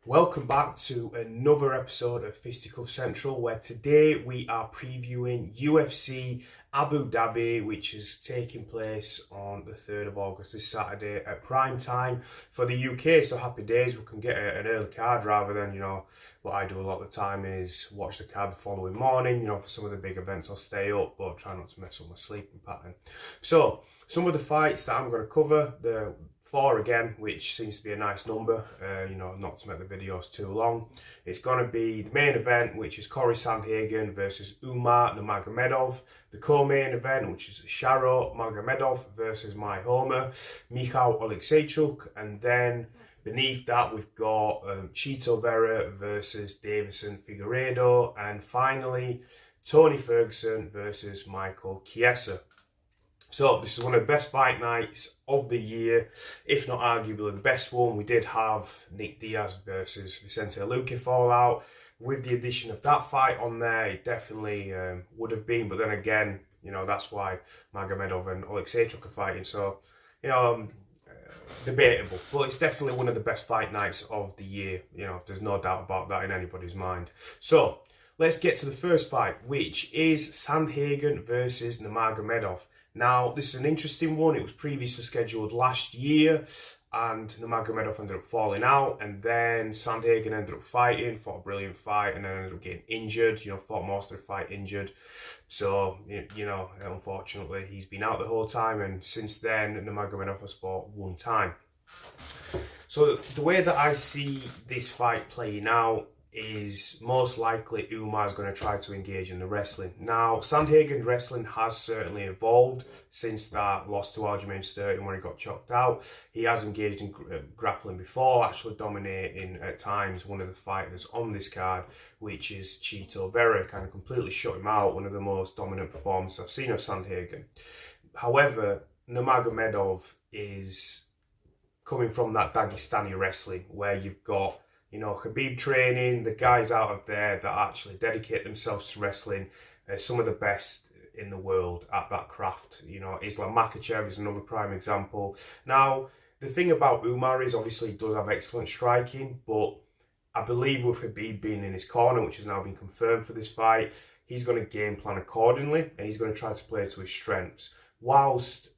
Welcome back to another episode of Fisticuff Central, where today we are previewing UFC Abu Dhabi, which is taking place on the 3rd of August, this Saturday at prime time for the UK. So happy days, we can get an early card rather than, what I do a lot of the time is watch the card the following morning. For some of the big events I'll stay up, but try not to mess up my sleeping pattern. So some of the fights that I'm going to cover, the 4 again, which seems to be a nice number, not to make the videos too long. It's going to be the main event, which is Corey Sandhagen versus Umar Nurmagomedov. The co-main event, which is Sharo Magomedov versus my homer, Michal Oleksiejczuk. And then beneath that, we've got Chito Vera versus Davison Figueiredo. And finally, Tony Ferguson versus Michael Chiesa. So this is one of the best fight nights of the year, if not arguably the best one. We did have Nick Diaz versus Vicente Luque fall out. With the addition of that fight on there, it definitely would have been. But then again, that's why Magomedov and Oleksiejczuk are fighting. So, debatable. But it's definitely one of the best fight nights of the year. There's no doubt about that in anybody's mind. So let's get to the first fight, which is Sandhagen versus Nurmagomedov. Now, this is an interesting one. It was previously scheduled last year, and Nurmagomedov ended up falling out, and then Sandhagen ended up fighting, fought a brilliant fight, and then ended up getting injured, fought most of the fight injured. So, unfortunately, he's been out the whole time, and since then, Nurmagomedov has fought one time. So, the way that I see this fight playing out is most likely Umar is going to try to engage in the wrestling. Now, Sandhagen's wrestling has certainly evolved since that loss to Aljamain Sterling when he got chopped out. He has engaged in grappling before, actually dominating at times one of the fighters on this card, which is Chito Vera, kind of completely shut him out, one of the most dominant performances I've seen of Sandhagen. However, Nurmagomedov is coming from that Dagestani wrestling where you've got Khabib training, the guys out of there that actually dedicate themselves to wrestling, some of the best in the world at that craft. Islam Makhachev is another prime example. Now, the thing about Umar is obviously he does have excellent striking, but I believe with Khabib being in his corner, which has now been confirmed for this fight, he's going to game plan accordingly and he's going to try to play to his strengths. Whilst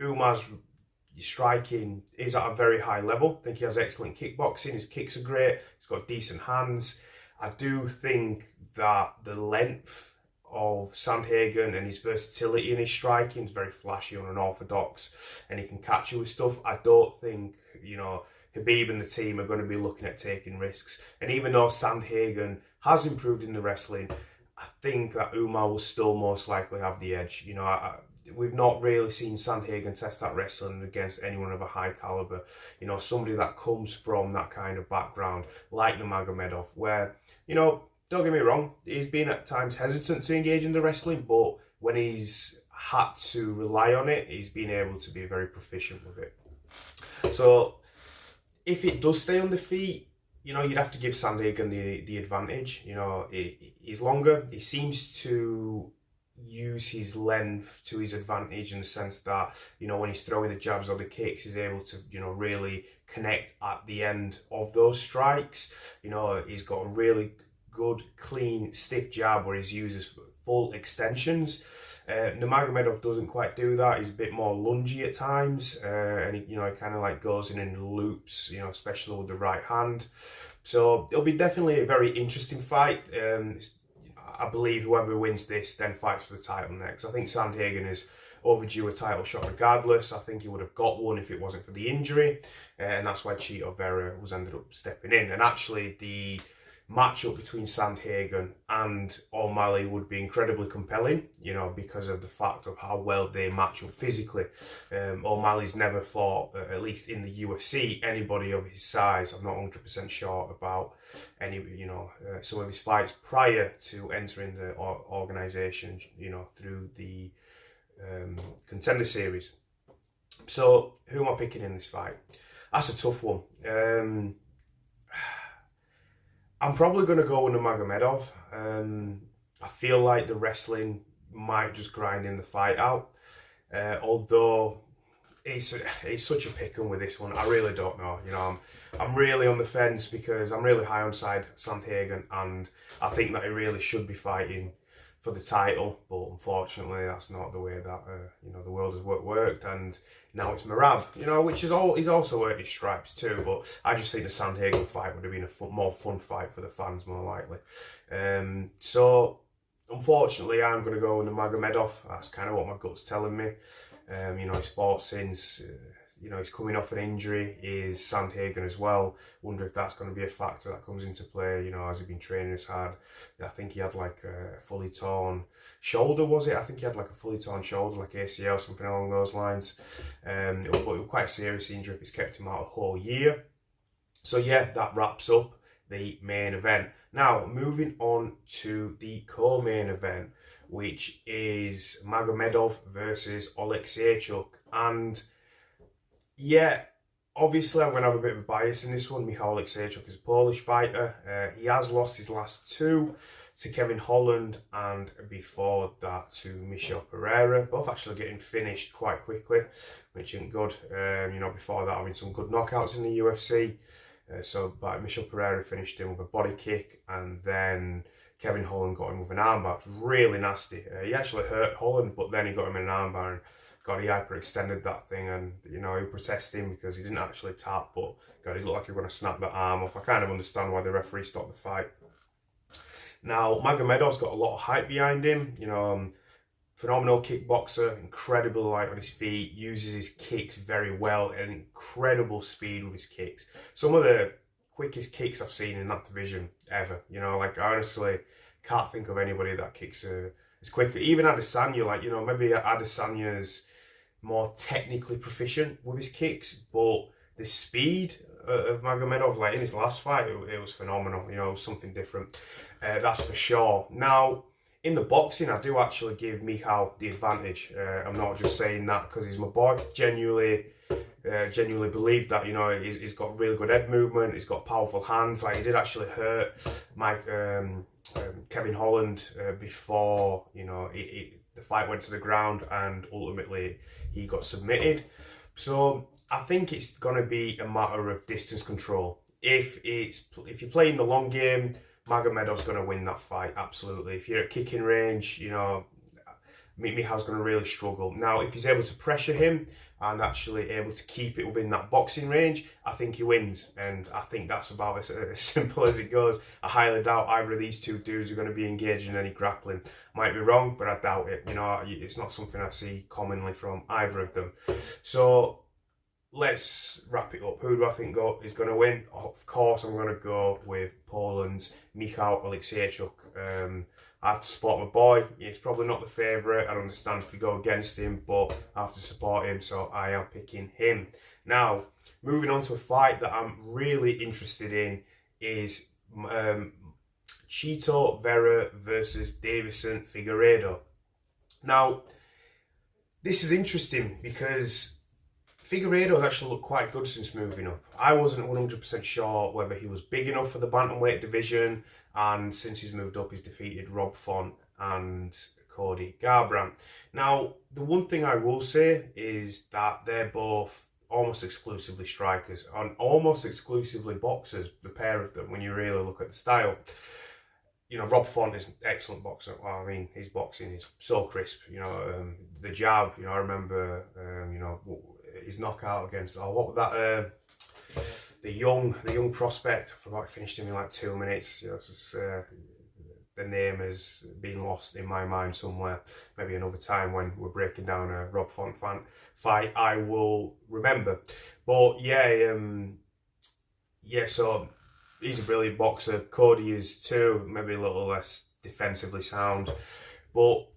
Umar's striking is at a very high level. I think he has excellent kickboxing. His kicks are great. He's got decent hands. I do think that the length of Sandhagen and his versatility in his striking is very flashy and unorthodox, and he can catch you with stuff. I don't think, Khabib and the team are going to be looking at taking risks. And even though Sandhagen has improved in the wrestling, I think that Umar will still most likely have the edge. We've not really seen Sandhagen test that wrestling against anyone of a high caliber. Somebody that comes from that kind of background, like Nurmagomedov, where, don't get me wrong, he's been at times hesitant to engage in the wrestling, but when he's had to rely on it, he's been able to be very proficient with it. So, if it does stay on the feet, you'd have to give Sandhagen the advantage. He's longer. He seems to use his length to his advantage in the sense that, when he's throwing the jabs or the kicks, he's able to, really connect at the end of those strikes. He's got a really good, clean, stiff jab where he uses full extensions. Nurmagomedov doesn't quite do that. He's a bit more lungy at times, and he kind of like goes in loops, especially with the right hand. So it'll be definitely a very interesting fight. I believe whoever wins this then fights for the title next. I think Sandhagen is overdue a title shot regardless. I think he would have got one if it wasn't for the injury, and that's why Chito Vera was ended up stepping in. And actually, the matchup between Sandhagen and O'Malley would be incredibly compelling, because of the fact of how well they match up physically. O'Malley's never fought, at least in the UFC, anybody of his size. I'm not 100% sure about any, some of his fights prior to entering the organisation, through the Contender Series. So, who am I picking in this fight? That's a tough one. I'm probably going to go with Nurmagomedov. I feel like the wrestling might just grind in the fight out. Although it's such a pick 'em with this one. I really don't know. You know, I'm really on the fence because I'm really high on side Sandhagen, and I think that he really should be fighting for the title. But unfortunately, that's not the way that you know, the world has worked, and now it's Merab. You know, which is he's also earned his stripes too. But I just think the Sandhagen fight would have been a more fun fight for the fans, more likely. So unfortunately, I'm going to go with Nurmagomedov. That's kind of what my gut's telling me. You know, he's fought since, you know, he's coming off an injury. Is Sandhagen as well. Wonder if that's going to be a factor that comes into play. You know, has he been training as hard? I think he had like a fully torn shoulder, was it? I think he had like a fully torn shoulder, like ACL, something along those lines. But it was quite a serious injury if it's kept him out a whole year. So yeah, that wraps up the main event. Now, moving on to the co-main event, which is Magomedov versus Oleksiejczuk. And yeah, obviously I'm going to have a bit of a bias in this one. Michał Oleksiejczuk is a Polish fighter. He has lost his last two to Kevin Holland, and before that to Michel Pereira, both actually getting finished quite quickly, which isn't good. You know, before that having some good knockouts in the UFC. But Michel Pereira finished him with a body kick, and then Kevin Holland got him with an armbar. It was really nasty. He actually hurt Holland, but then he got him in an armbar, and God, he hyperextended that thing, and you know, he protested him because he didn't actually tap, but God, he looked like he was going to snap that arm off. I kind of understand why the referee stopped the fight. Now, Magomedov's got a lot of hype behind him. You know, phenomenal kickboxer, incredible light on his feet, uses his kicks very well, and incredible speed with his kicks. Some of the quickest kicks I've seen in that division ever. You know, like, I honestly can't think of anybody that kicks as quick. Even Adesanya, like, you know, maybe Adesanya's more technically proficient with his kicks, but the speed of Magomedov, like in his last fight, it was phenomenal. You know, it was something different. That's for sure. Now, in the boxing, I do actually give Michał the advantage. I'm not just saying that because he's my boy. Genuinely believe that, you know, he's got really good head movement. He's got powerful hands. Like, he did actually hurt Kevin Holland before, you know, the fight went to the ground, and ultimately he got submitted. So I think it's going to be a matter of distance control. If you're playing the long game, Magomedov's going to win that fight, absolutely. If you're at kicking range, you know, Michal's going to really struggle. Now, if he's able to pressure him and actually able to keep it within that boxing range, I think he wins. And I think that's about as simple as it goes. I highly doubt either of these two dudes are going to be engaged in any grappling. Might be wrong, but I doubt it. You know, it's not something I see commonly from either of them. So let's wrap it up. Who do I think is going to win? Of course, I'm going to go with Poland's Michał Oleksiejczuk. I have to support my boy. He's probably not the favourite. I understand if we go against him, but I have to support him, so I am picking him. Now, moving on to a fight that I'm really interested in is Chito Vera versus Davison Figueiredo. Now, this is interesting because Figueiredo has actually looked quite good since moving up. I wasn't 100% sure whether he was big enough for the bantamweight division, and since he's moved up, he's defeated Rob Font and Cody Garbrandt. Now, the one thing I will say is that they're both almost exclusively strikers and almost exclusively boxers, the pair of them, when you really look at the style. You know, Rob Font is an excellent boxer. Well, I mean, his boxing is so crisp. You know, the jab, you know, I remember, you know, his knockout against, what was that, the young prospect. I forgot, I finished him in like 2 minutes. You know, the name has been lost in my mind somewhere. Maybe another time when we're breaking down a Rob Font fight, I will remember. But yeah, so he's a brilliant boxer. Cody is too, maybe a little less defensively sound. But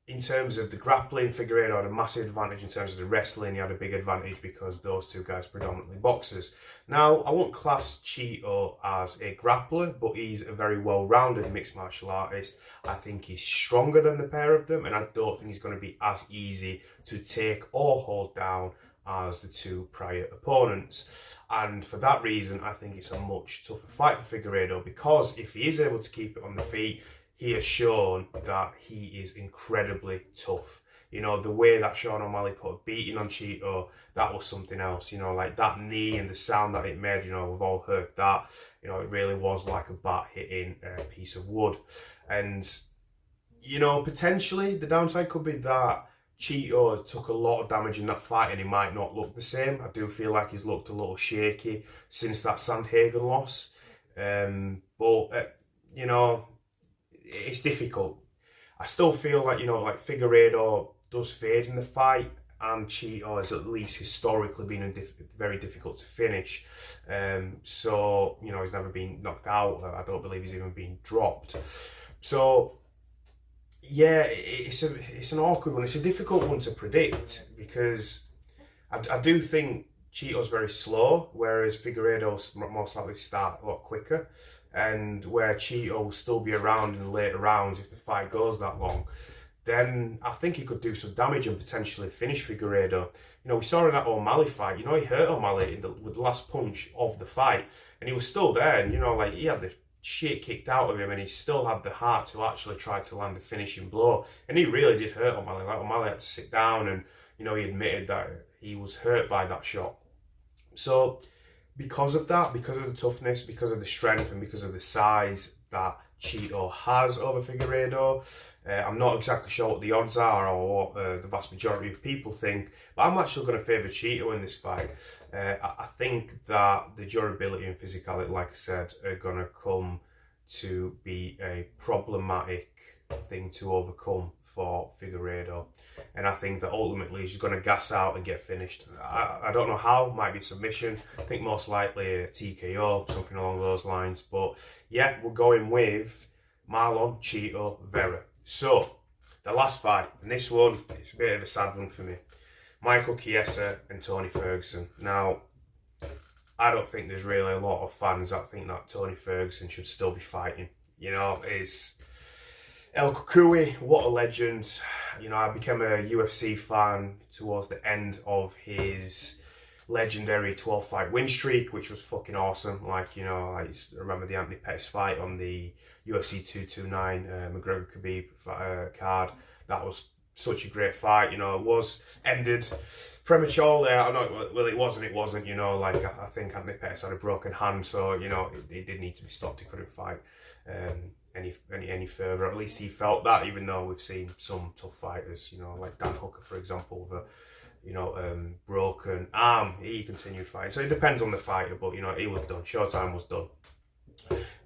in terms of the grappling, Figueiredo had a massive advantage. In terms of the wrestling, he had a big advantage because those two guys are predominantly boxers. Now, I won't class Chito as a grappler, but he's a very well-rounded mixed martial artist. I think he's stronger than the pair of them, and I don't think he's going to be as easy to take or hold down as the two prior opponents. And for that reason, I think it's a much tougher fight for Figueiredo, because if he is able to keep it on the feet, he has shown that he is incredibly tough. You know, the way that Sean O'Malley put a beating on Cheeto, that was something else. You know, like that knee and the sound that it made, you know, we've all heard that. You know, it really was like a bat hitting a piece of wood. And, you know, potentially the downside could be that Cheeto took a lot of damage in that fight and he might not look the same. I do feel like he's looked a little shaky since that Sandhagen loss. You know, it's difficult. I still feel like, you know, like Figueiredo does fade in the fight, and Cheeto has at least historically been very difficult to finish. So, you know, he's never been knocked out. I don't believe he's even been dropped. So, yeah, it's an awkward one. It's a difficult one to predict because I do think Cheeto's very slow, whereas Figueiredo's most likely start a lot quicker, and where Cheeto will still be around in the later rounds if the fight goes that long, then I think he could do some damage and potentially finish Figueiredo. You know, we saw in that O'Malley fight, you know, he hurt O'Malley with the last punch of the fight, and he was still there, and, you know, like, he had the shit kicked out of him, and he still had the heart to actually try to land a finishing blow, and he really did hurt O'Malley. Like, O'Malley had to sit down, and, you know, he admitted that he was hurt by that shot. So, because of that, because of the toughness, because of the strength, and because of the size that Cheeto has over Figueiredo, I'm not exactly sure what the odds are or what the vast majority of people think, but I'm actually going to favour Cheeto in this fight. I think that the durability and physicality, like I said, are going to come to be a problematic thing to overcome for Figueiredo. And I think that ultimately he's going to gas out and get finished. I don't know how, might be submission. I think most likely a TKO, something along those lines. But yeah, we're going with Marlon Cheeto Vera. So, the last fight, and this one, it's a bit of a sad one for me. Michael Chiesa and Tony Ferguson. Now, I don't think there's really a lot of fans that think that Tony Ferguson should still be fighting. You know, it's El Cucuy, what a legend. You know, I became a UFC fan towards the end of his legendary 12-fight win streak, which was fucking awesome. Like, you know, I remember the Anthony Pettis fight on the UFC 229 McGregor-Khabib card. That was such a great fight. You know, it was ended prematurely. I know, well, it wasn't, you know, like, I think Anthony Pettis had a broken hand, so, you know, it did need to be stopped. He couldn't fight any further. At least he felt that, even though we've seen some tough fighters, you know, like Dan Hooker, for example, with a, you know, broken arm, he continued fighting. So it depends on the fighter, but, you know, he was done. Showtime was done.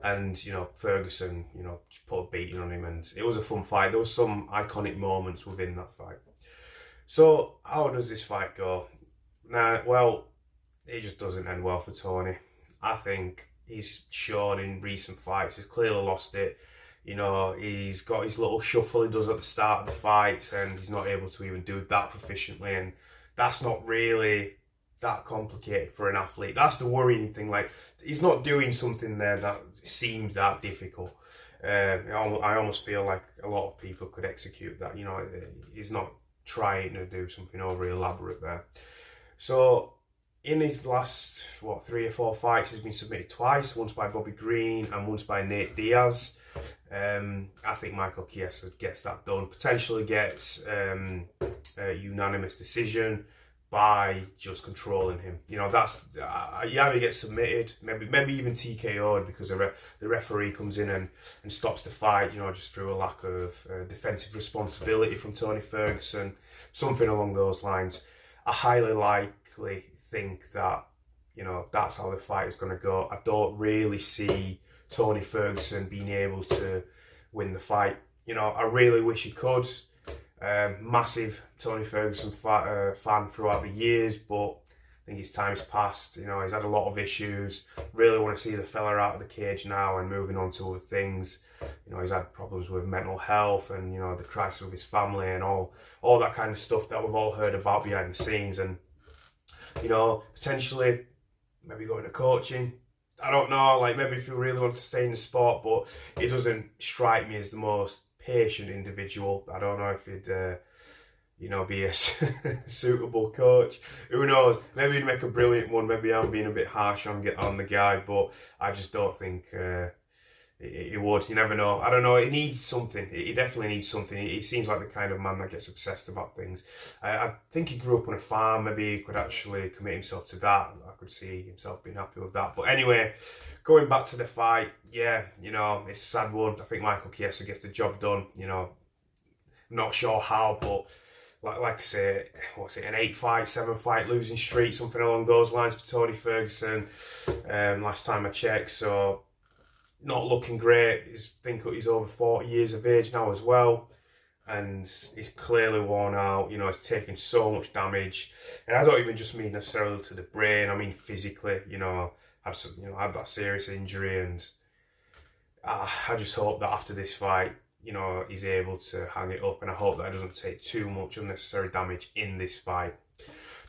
And, you know, Ferguson, you know, just put a beating on him, and it was a fun fight. There was some iconic moments within that fight. So, how does this fight go? Now, well, it just doesn't end well for Tony. I think he's shown in recent fights, he's clearly lost it. You know, he's got his little shuffle he does at the start of the fights, and he's not able to even do that proficiently, and that's not really that complicated for an athlete. That's the worrying thing. Like, he's not doing something there that seems that difficult. I almost feel like a lot of people could execute that. You know, he's not trying to do something overly elaborate there. So, in his last, 3 or 4 fights, he's been submitted twice, once by Bobby Green and once by Nate Diaz. I think Michael Chiesa gets that done, potentially gets a unanimous decision by just controlling him. You know, that's, he either gets submitted, maybe even TKO'd because the referee comes in and stops the fight, you know, just through a lack of defensive responsibility from Tony Ferguson, something along those lines. I highly likely think that, you know, that's how the fight is going to go. I don't really see Tony Ferguson being able to win the fight. You know, I really wish he could. Massive Tony Ferguson fan throughout the years, but I think his time's passed. You know, he's had a lot of issues. Really want to see the fella out of the cage now and moving on to other things. You know, he's had problems with mental health and, you know, the crisis with his family and all that kind of stuff that we've all heard about behind the scenes. And, you know, potentially maybe going to coaching. I don't know, like, maybe if you really want to stay in the sport, but it doesn't strike me as the most patient individual. I don't know if he'd, you know, be a suitable coach. Who knows? Maybe he'd make a brilliant one. Maybe I'm being a bit harsh on the guy, but I just don't think He would. You never know. I don't know. He needs something. He definitely needs something. He seems like the kind of man that gets obsessed about things. I think he grew up on a farm. Maybe he could actually commit himself to that. I could see himself being happy with that. But anyway, going back to the fight, yeah, you know, it's a sad one. I think Michael Chiesa gets the job done. You know, not sure how, but like I say, what's it, an 8-fight, 7-fight losing streak, something along those lines for Tony Ferguson. Last time I checked, so not looking great. He's over 40 years of age now as well, and he's clearly worn out. You know, he's taken so much damage, and I don't even just mean necessarily to the brain. I mean physically. You know, had that serious injury, and I just hope that after this fight, you know, he's able to hang it up, and I hope that he doesn't take too much unnecessary damage in this fight.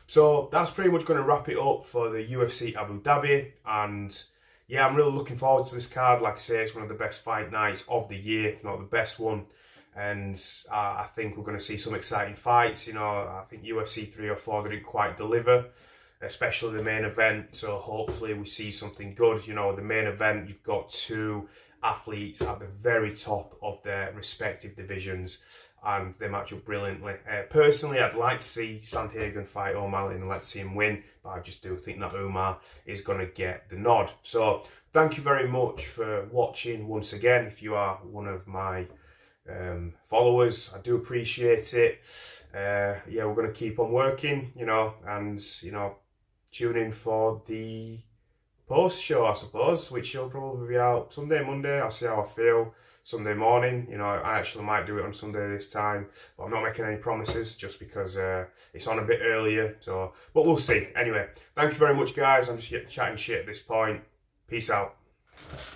So that's pretty much going to wrap it up for the UFC Abu Dhabi, and yeah, I'm really looking forward to this card. Like I say, it's one of the best fight nights of the year, if not the best one. And I think we're going to see some exciting fights. You know, I think UFC 3 or 4 didn't quite deliver, especially the main event. So hopefully we see something good. You know, the main event, you've got two athletes at the very top of their respective divisions, and they match up brilliantly. Personally, I'd like to see Sandhagen fight O'Malley and let's see him win, but I just do think that Umar is going to get the nod. So thank you very much for watching once again. If you are one of my followers, I do appreciate it. Yeah, we're going to keep on working, you know, and, you know, tune in for the post show, I suppose, which will probably be out Sunday, Monday. I'll see how I feel. Sunday morning, you know, I actually might do it on Sunday this time, but I'm not making any promises just because it's on a bit earlier. So, but we'll see. Anyway, thank you very much, guys. I'm just chatting shit at this point. Peace out.